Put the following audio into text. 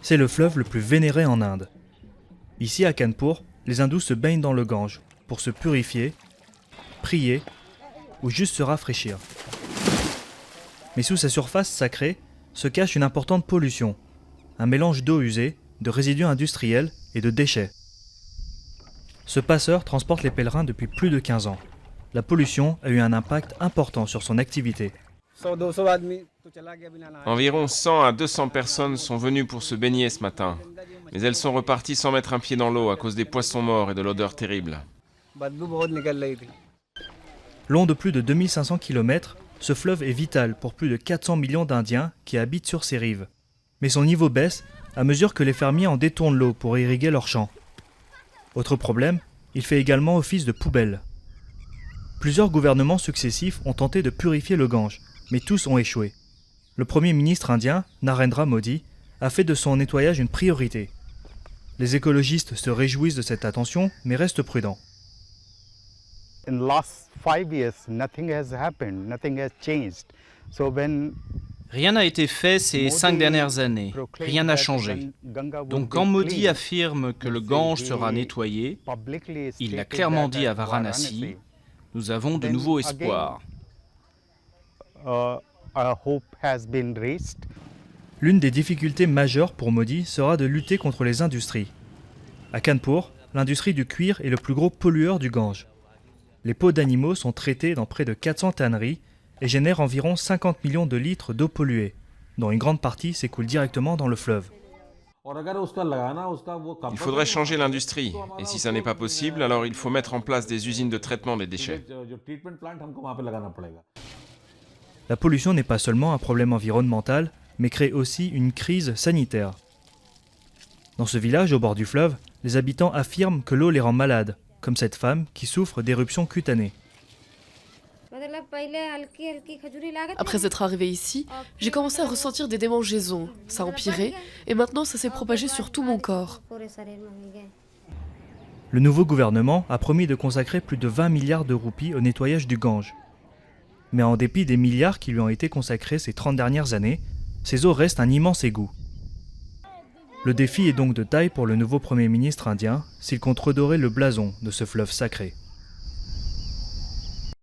C'est le fleuve le plus vénéré en Inde. Ici à Kanpur, les hindous se baignent dans le Gange pour se purifier, prier ou juste se rafraîchir. Mais sous sa surface sacrée se cache une importante pollution, un mélange d'eau usée, de résidus industriels et de déchets. Ce passeur transporte les pèlerins depuis plus de 15 ans. La pollution a eu un impact important sur son activité. Environ 100 à 200 personnes sont venues pour se baigner ce matin, mais elles sont reparties sans mettre un pied dans l'eau à cause des poissons morts et de l'odeur terrible. Long de plus de 2500 km, ce fleuve est vital pour plus de 400 millions d'Indiens qui habitent sur ses rives. Mais son niveau baisse à mesure que les fermiers en détournent l'eau pour irriguer leurs champs. Autre problème, il fait également office de poubelle. Plusieurs gouvernements successifs ont tenté de purifier le Gange, mais tous ont échoué. Le Premier ministre indien, Narendra Modi, a fait de son nettoyage une priorité. Les écologistes se réjouissent de cette attention, mais restent prudents. In the last 5 years, nothing has happened, nothing has changed. So when Rien n'a été fait ces 5 dernières années, rien n'a changé. Donc quand Modi affirme que le Gange sera nettoyé, il l'a clairement dit à Varanasi, nous avons de nouveaux espoirs. L'une des difficultés majeures pour Modi sera de lutter contre les industries. À Kanpur, l'industrie du cuir est le plus gros pollueur du Gange. Les peaux d'animaux sont traitées dans près de 400 tanneries et génèrent environ 50 millions de litres d'eau polluée, dont une grande partie s'écoule directement dans le fleuve. Il faudrait changer l'industrie, et si ça n'est pas possible, alors il faut mettre en place des usines de traitement des déchets. La pollution n'est pas seulement un problème environnemental, mais crée aussi une crise sanitaire. Dans ce village au bord du fleuve, les habitants affirment que l'eau les rend malades, comme cette femme qui souffre d'éruptions cutanées. Après être arrivée ici, j'ai commencé à ressentir des démangeaisons. Ça a empiré et maintenant ça s'est propagé sur tout mon corps. Le nouveau gouvernement a promis de consacrer plus de 20 milliards de roupies au nettoyage du Gange. Mais en dépit des milliards qui lui ont été consacrés ces 30 dernières années, ces eaux restent un immense égout. Le défi est donc de taille pour le nouveau Premier ministre indien s'il compte redorer le blason de ce fleuve sacré.